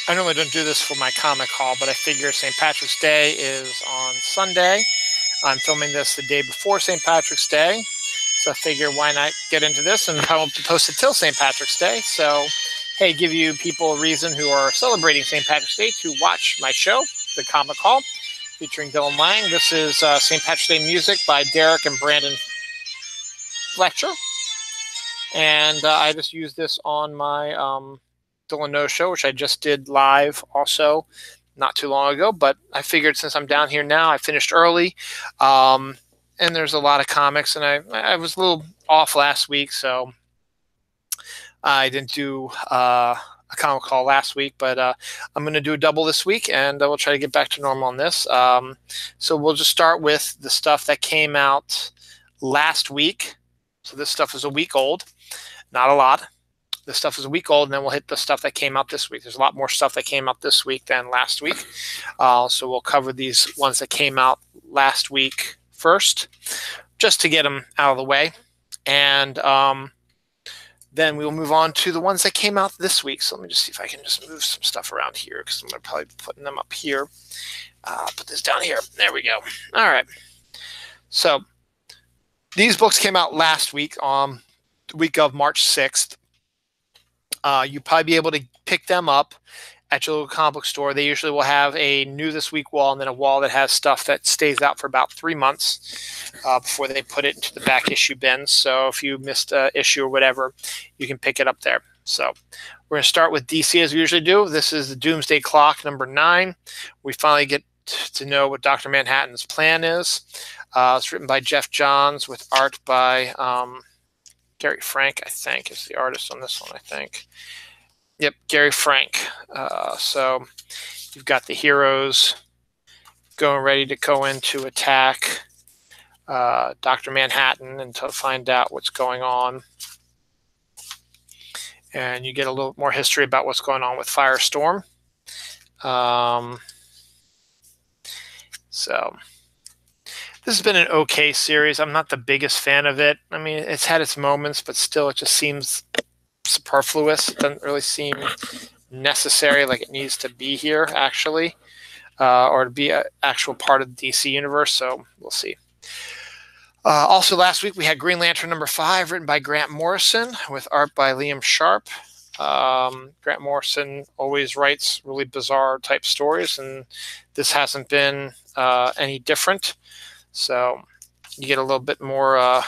I normally don't do this for my comic haul, but I figure St. Patrick's Day is on Sunday. I'm filming this the day before St. Patrick's Day. So I figure why not get into this, and I won't post it till St. Patrick's Day. So, hey, give you people a reason who are celebrating St. Patrick's Day to watch my show, The Comic Haul, featuring Dylan Lang. This is St. Patrick's Day music by Derek and Brandon Fletcher. And I just used this on my Dylan Knows show, which I just did live also not too long ago. But I figured since I'm down here now, I finished early. And there's a lot of comics, and I was a little off last week, so I didn't do a comic haul last week, but I'm going to do a double this week, and we'll try to get back to normal on this. So we'll just start with the stuff that came out last week. So this stuff is a week old, not a lot. This stuff is a week old, and then we'll hit the stuff that came out this week. There's a lot more stuff that came out this week than last week. So we'll cover these ones that came out last week first, just to get them out of the way. And then we'll move on to the ones that came out this week. So let me just see if I can just move some stuff around here, because I'm going to probably be putting them up here. Put this down here. There we go. All right. So these books came out last week on the week of March 6th. You'll probably be able to pick them up at your local comic book store. They usually will have a new this week wall, and then a wall that has stuff that stays out for about 3 months before they put it into the back issue bins. So if you missed an issue or whatever, you can pick it up there. So we're going to start with DC as we usually do. This is the Doomsday Clock number 9. We finally get to know what Dr. Manhattan's plan is. It's written by Jeff Johns with art by Gary Frank, I think, is the artist on this one, I think. Yep, Gary Frank. So you've got the heroes going ready to go in to attack Dr. Manhattan and to find out what's going on. And you get a little more history about what's going on with Firestorm. So this has been an okay series. I'm not the biggest fan of it. I mean, it's had its moments, but still it just seems superfluous. It doesn't really seem necessary, like it needs to be here, actually, or to be an actual part of the DC universe, so we'll see. Also last week we had Green Lantern number 5, written by Grant Morrison, with art by Liam Sharp. Grant Morrison always writes really bizarre type stories, and this hasn't been any different. So you get a little bit more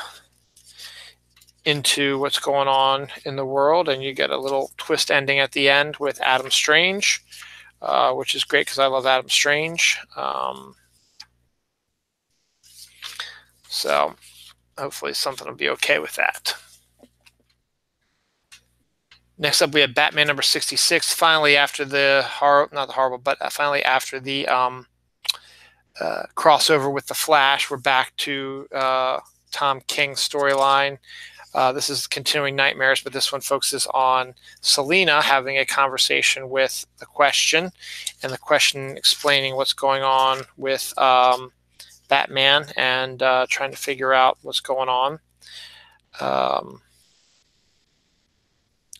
into what's going on in the world, and you get a little twist ending at the end with Adam Strange, which is great because I love Adam Strange. So hopefully something will be okay with that. Next up, we have Batman number 66. Finally, after the finally after the crossover with the Flash, we're back to Tom King's storyline. This is Continuing Nightmares, but this one focuses on Selina having a conversation with the Question, and the Question explaining what's going on with Batman and trying to figure out what's going on.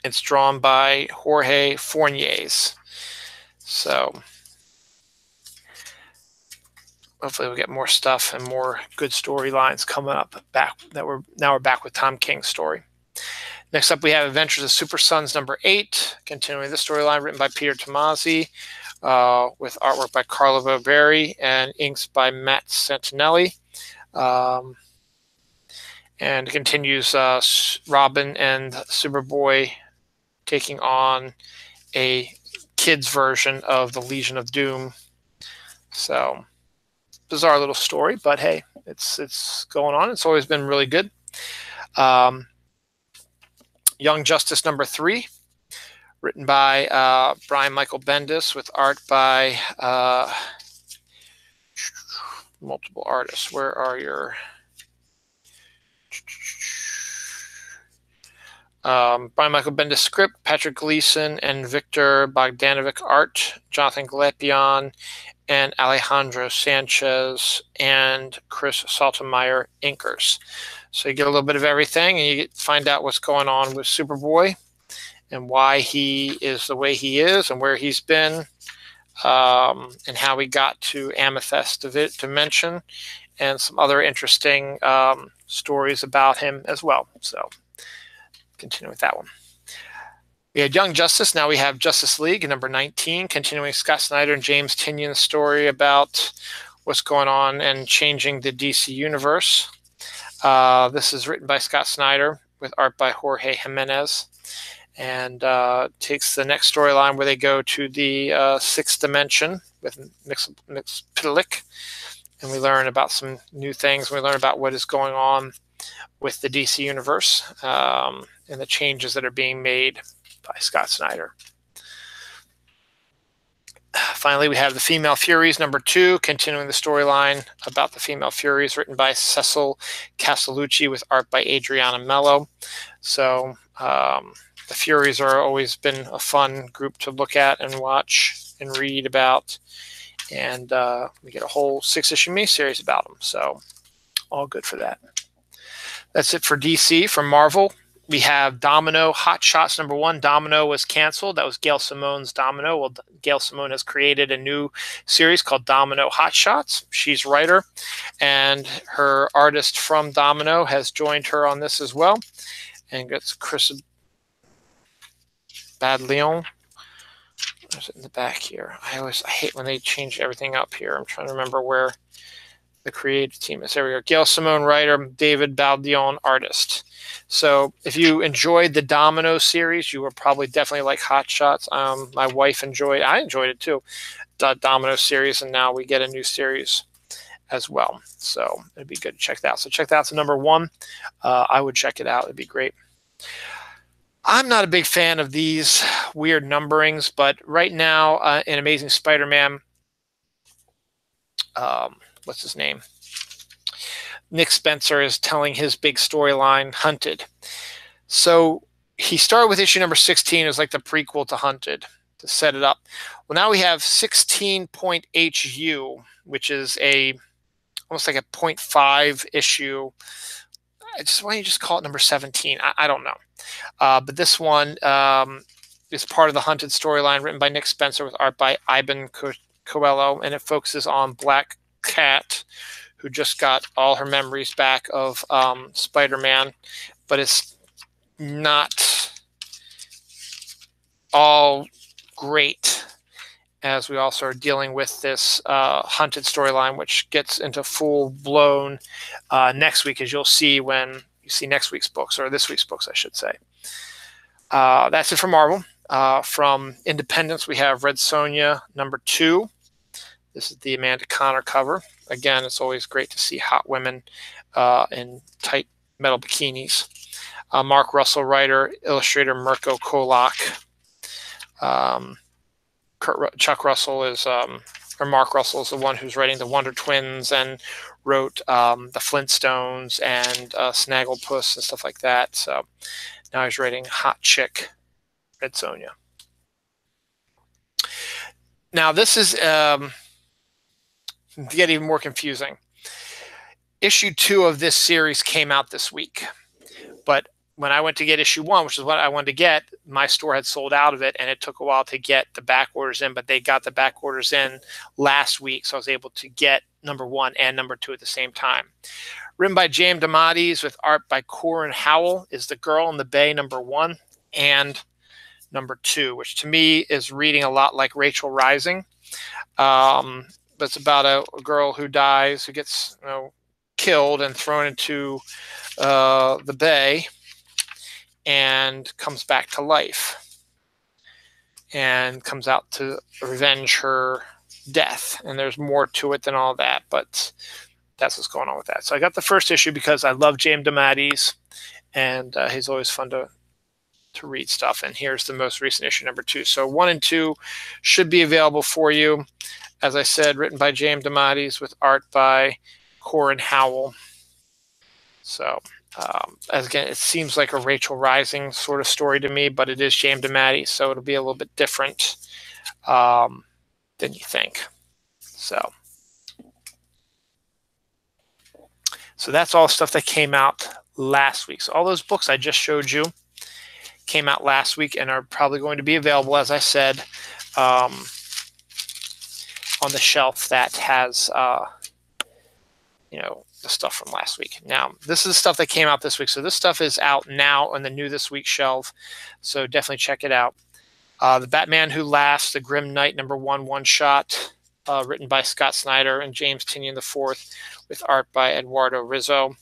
It's drawn by Jorge Fornes. So hopefully we'll get more stuff and more good storylines coming up we're back with Tom King's story. Next up, we have Adventures of Super Sons number 8, continuing the storyline, written by Peter Tomasi, with artwork by Carlo Barberi and inks by Matt Santinelli. And it continues Robin and Superboy taking on a kid's version of the Legion of Doom. So bizarre little story, but hey, it's going on. It's always been really good. Young Justice number 3, written by Brian Michael Bendis, with art by multiple artists. Where are your Brian Michael Bendis script, Patrick Gleason and Victor Bogdanovic art, Jonathan Galepion and Alejandro Sanchez and Chris Saltemeyer inkers. So you get a little bit of everything, and you find out what's going on with Superboy and why he is the way he is and where he's been, and how he got to Amethyst Dimension, and some other interesting stories about him as well. So continue with that one. We had Young Justice. Now we have Justice League, number 19, continuing Scott Snyder and James Tynion's story about what's going on and changing the DC universe. This is written by Scott Snyder with art by Jorge Jimenez, and takes the next storyline where they go to the sixth dimension with Mxyzptlk, and we learn about some new things. We learn about what is going on with the DC universe, and the changes that are being made by Scott Snyder. Finally, we have the Female Furies, number 2, continuing the storyline about the Female Furies, written by Cecil Castellucci with art by Adriana Mello. So the Furies are always been a fun group to look at and watch and read about. And we get a whole 6-issue miniseries about them. So all good for that. That's it for DC. From Marvel, we have Domino Hot Shots number 1. Domino was canceled. That was Gail Simone's Domino. Well, Gail Simone has created a new series called Domino Hot Shots. She's writer, and her artist from Domino has joined her on this as well. And it's Chris Badlion. There's it in the back here. I hate when they change everything up here. I'm trying to remember where the creative team is. There we go. Gail Simone, writer. David Baldion, artist. So if you enjoyed the Domino series, you will probably definitely like Hot Shots. My wife I enjoyed it too, the Domino series, and now we get a new series as well. So it'd be good to check that out. So check that out. So number 1, I would check it out. It'd be great. I'm not a big fan of these weird numberings, but right now in Amazing Spider-Man, what's his name? Nick Spencer is telling his big storyline, Hunted. So he started with issue number 16 as like the prequel to Hunted to set it up. Well, now we have 16.HU, which is almost like a 0.5 issue. Why don't you just call it number 17? I don't know. But this one is part of the Hunted storyline, written by Nick Spencer with art by Iban Coelho, and it focuses on Black Cat, who just got all her memories back of Spider-Man, but it's not all great, as we also are dealing with this Hunted storyline, which gets into full-blown next week, as you'll see when you see next week's books, or this week's books, I should say. That's it for Marvel. From Independence, we have Red Sonja number 2. This is the Amanda Connor cover. Again, it's always great to see hot women in tight metal bikinis. Mark Russell, writer, illustrator Mirko Kolak. Chuck Russell is, or Mark Russell is the one who's writing the Wonder Twins and wrote the Flintstones and Snagglepuss and stuff like that. So now he's writing Hot Chick, Red Sonja. Now this is to get even more confusing. Issue 2 of this series came out this week, but when I went to get issue 1, which is what I wanted to get, my store had sold out of it, and it took a while to get the back orders in, but they got the back orders in last week, so I was able to get number 1 and number 2 at the same time. Written by James DeMatteis with art by Corin Howell is The Girl in the Bay number 1 and number 2, which to me is reading a lot like Rachel Rising. But it's about a girl who dies, who gets killed and thrown into the bay, and comes back to life and comes out to revenge her death. And there's more to it than all that, but that's what's going on with that. So I got the first issue because I love James DeMatteis, and he's always fun to read stuff. And here's the most recent issue, number 2. So 1 and 2 should be available for you. As I said, written by James DeMatteis with art by Corin Howell. So, as again, it seems like a Rachel Rising sort of story to me, but it is James DeMatteis, so it'll be a little bit different than you think. So that's all stuff that came out last week. So all those books I just showed you came out last week and are probably going to be available, as I said, on the shelf that has, the stuff from last week. Now, this is the stuff that came out this week. So this stuff is out now on the new this week shelf. So definitely check it out. The Batman Who Laughs, the Grim Knight #1 one-shot, written by Scott Snyder and James Tynion IV, with art by Eduardo Rizzo,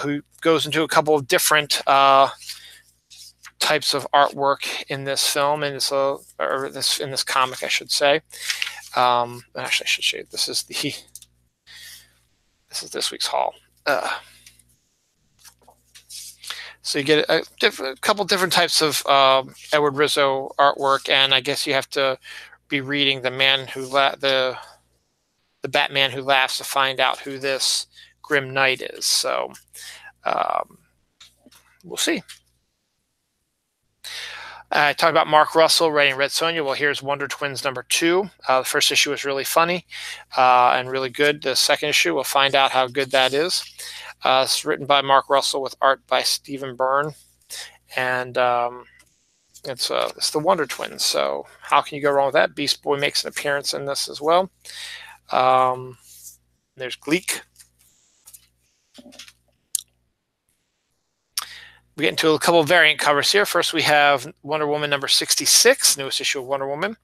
who goes into a couple of different types of artwork in this film, in this comic, I should say. Actually, I should show you. This is this week's haul. So you get a couple different types of Edward Rizzo artwork, and I guess you have to be reading the Batman Who Laughs to find out who this Grim Knight is. So we'll see. I talked about Mark Russell writing Red Sonja. Well, here's Wonder Twins #2. The first issue was really funny and really good. The second issue, we'll find out how good that is. It's written by Mark Russell with art by Stephen Byrne, and it's the Wonder Twins. So how can you go wrong with that? Beast Boy makes an appearance in this as well. There's Gleek. We get into a couple of variant covers here. First, we have Wonder Woman #66, newest issue of Wonder Woman,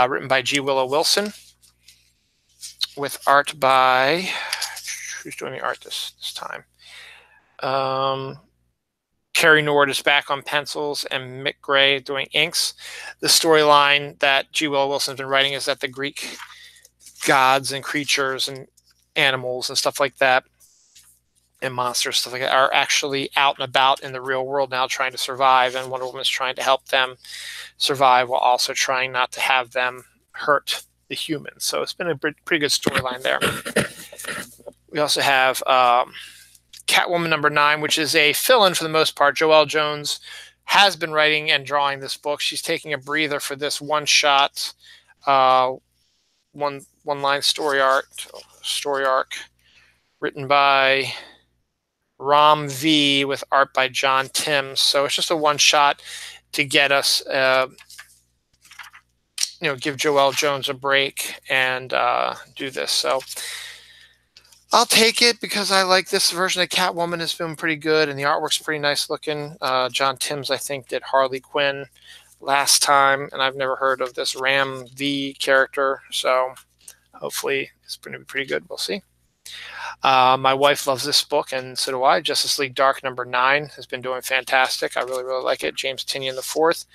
written by G. Willow Wilson, with art by, who's doing the art this time? Kerry Nord is back on pencils, and Mick Gray doing inks. The storyline that G. Willow Wilson's been writing is that the Greek gods and creatures and animals and stuff like that, and monsters, stuff like that, are actually out and about in the real world now trying to survive, and Wonder Woman's trying to help them survive while also trying not to have them hurt the humans. So it's been a pretty good storyline there. We also have Catwoman #9, which is a fill-in for the most part. Joelle Jones has been writing and drawing this book. She's taking a breather for this one-shot, one-line story arc written by Ram V with art by John Timms. So it's just a one-shot to get us, give Joelle Jones a break and do this. So I'll take it because I like this version of Catwoman. It's been pretty good, and the artwork's pretty nice looking. John Timms, I think, did Harley Quinn last time, and I've never heard of this Ram V character, so hopefully it's going to be pretty good. We'll see. My wife loves this book, and so do I. Justice League Dark #9 has been doing fantastic. I really, really like it. James Tynion IV,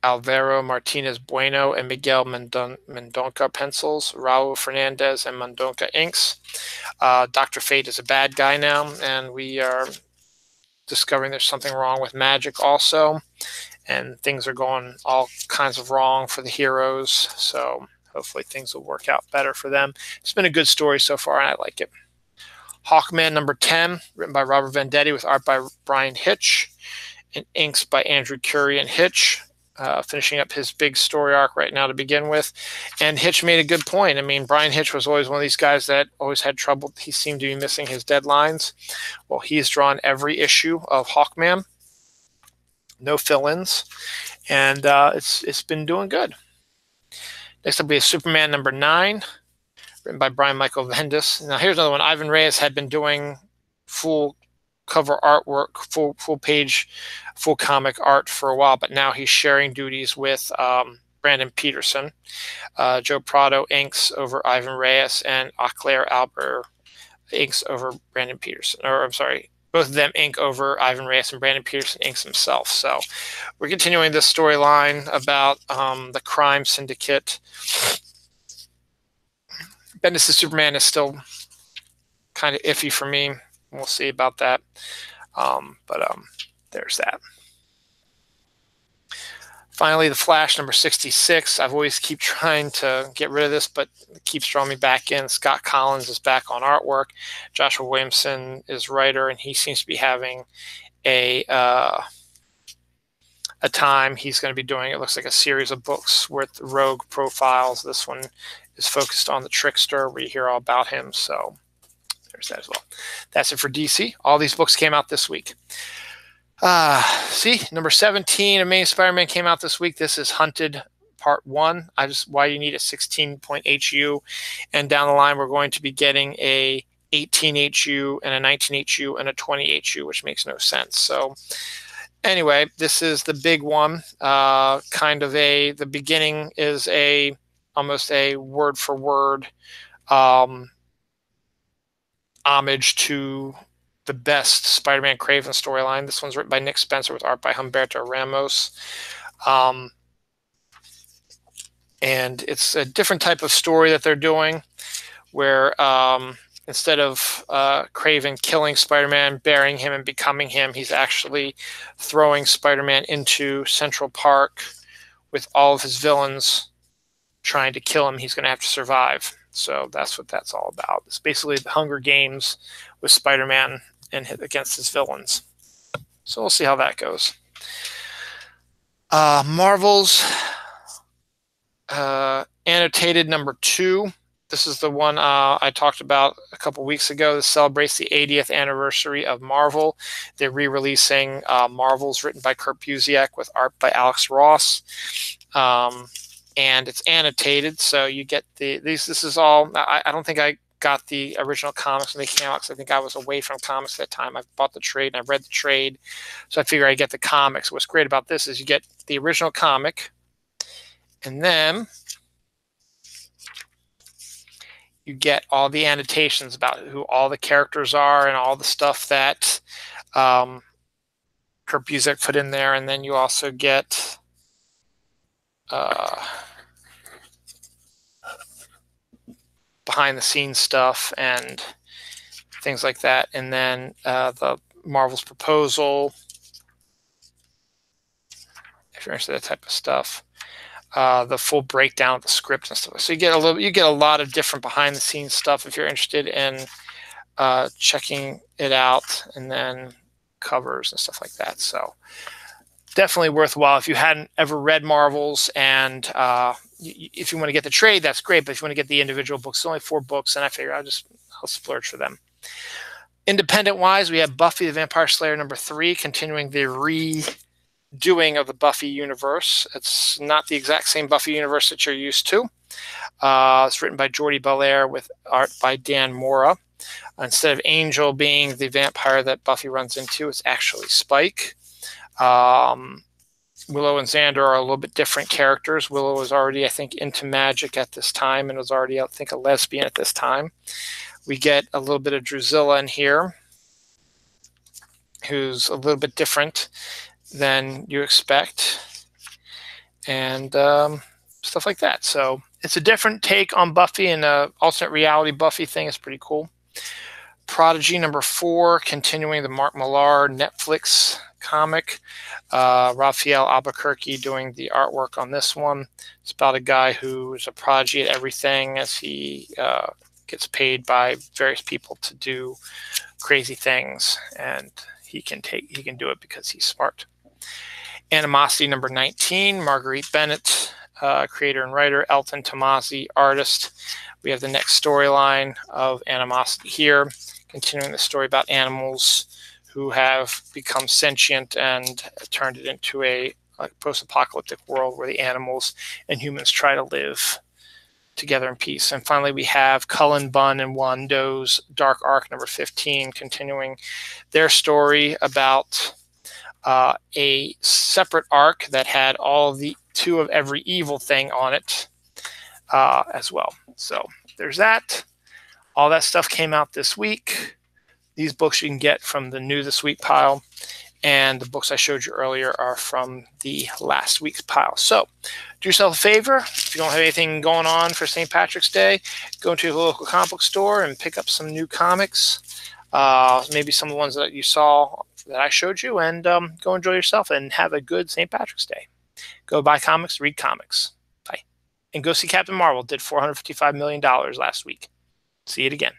Alvaro Martinez Bueno and Miguel Mendonca pencils, Raul Fernandez and Mendonca inks. Dr. Fate is a bad guy now, and we are discovering there's something wrong with magic also, and things are going all kinds of wrong for the heroes. So hopefully things will work out better for them. It's been a good story so far, and I like it. Hawkman #10, written by Robert Venditti with art by Brian Hitch and inks by Andrew Curie and Hitch. Finishing up his big story arc right now to begin with. And Hitch made a good point. I mean, Brian Hitch was always one of these guys that always had trouble. He seemed to be missing his deadlines. Well, he's drawn every issue of Hawkman. No fill-ins. And it's been doing good. Next up, we have Superman #9, written by Brian Michael Bendis. Now, here's another one. Ivan Reyes had been doing full cover artwork, full page, full comic art for a while, but now he's sharing duties with Brandon Peterson. Joe Prado inks over Ivan Reyes, and Auclair Albert inks over Brandon Peterson. Or I'm sorry, both of them ink over Ivan Reyes, and Brandon Peterson inks himself. So we're continuing this storyline about the crime syndicate. Bendis' Superman is still kind of iffy for me. We'll see about that. There's that. Finally, The Flash #66. I've always keep trying to get rid of this, but it keeps drawing me back in. Scott Collins is back on artwork. Joshua Williamson is writer, and he seems to be having a time. He's going to be doing, it looks like, a series of books with rogue profiles. This one is focused on the Trickster. We hear all about him, so there's that as well. That's it for DC. All these books came out this week. See, number 17, Amazing Spider-Man came out this week. This is Hunted Part 1. Why you need a 16-point HU. And down the line, we're going to be getting a 18 HU and a 19 HU and a 20 HU, which makes no sense. So anyway, this is the big one. The beginning is almost a word for word homage to the best Spider-Man Kraven storyline. This one's written by Nick Spencer with art by Humberto Ramos. And it's a different type of story that they're doing, where instead of Kraven killing Spider-Man, burying him, and becoming him, he's actually throwing Spider-Man into Central Park with all of his villains trying to kill him. He's going to have to survive. So that's what that's all about. It's basically the Hunger Games with Spider-Man and hit against his villains. So we'll see how that goes. Marvel's annotated number 2. This is the one I talked about a couple weeks ago. This celebrates the 80th anniversary of Marvel. They're re-releasing Marvels, written by Kurt Busiek with art by Alex Ross. And it's annotated, so you get this is all. I don't think I got the original comics when they came out, because I think I was away from comics at that time. I bought the trade and I read the trade, so I figure I get the comics. What's great about this is you get the original comic, and then you get all the annotations about who all the characters are and all the stuff that Kurt Busiek put in there, and then you also get behind the scenes stuff and things like that, and then the Marvel's proposal, if you're interested in that type of stuff, the full breakdown of the script and stuff. So you get a lot of different behind the scenes stuff if you're interested in checking it out, and then covers and stuff like that. So definitely worthwhile if you hadn't ever read Marvels, and if you want to get the trade, that's great. But if you want to get the individual books, it's only 4 books, and I figure I'll splurge for them. Independent wise, we have Buffy the Vampire Slayer number 3, continuing the redoing of the Buffy universe. It's not the exact same Buffy universe that you're used to. It's written by Jordi Belair with art by Dan Mora. Instead of Angel being the vampire that Buffy runs into, it's actually Spike. Willow and Xander are a little bit different characters. Willow was already, I think, into magic at this time and was already, I think, a lesbian at this time. We get a little bit of Drusilla in here, who's a little bit different than you expect, and stuff like that. So it's a different take on Buffy, and an alternate reality Buffy thing is pretty cool. Prodigy number 4, continuing the Mark Millar Netflix comic. Raphael Albuquerque doing the artwork on this one. It's about a guy who is a prodigy at everything, as he gets paid by various people to do crazy things, and he can do it because he's smart. Animosity number 19, Marguerite Bennett, creator and writer, Elton Tomasi, artist. We have the next storyline of Animosity here, continuing the story about animals who have become sentient and turned it into a post-apocalyptic world where the animals and humans try to live together in peace. And finally, we have Cullen Bunn and Juan Doe's Dark Arc number 15, continuing their story about a separate arc that had all the 2 of every evil thing on it as well. So there's that. All that stuff came out this week. These books you can get from the New This Week pile, and the books I showed you earlier are from the last week's pile. So do yourself a favor. If you don't have anything going on for St. Patrick's Day, go to your local comic book store and pick up some new comics, maybe some of the ones that you saw that I showed you, and go enjoy yourself and have a good St. Patrick's Day. Go buy comics, read comics. Bye. And go see Captain Marvel. Did $455 million last week. See it again.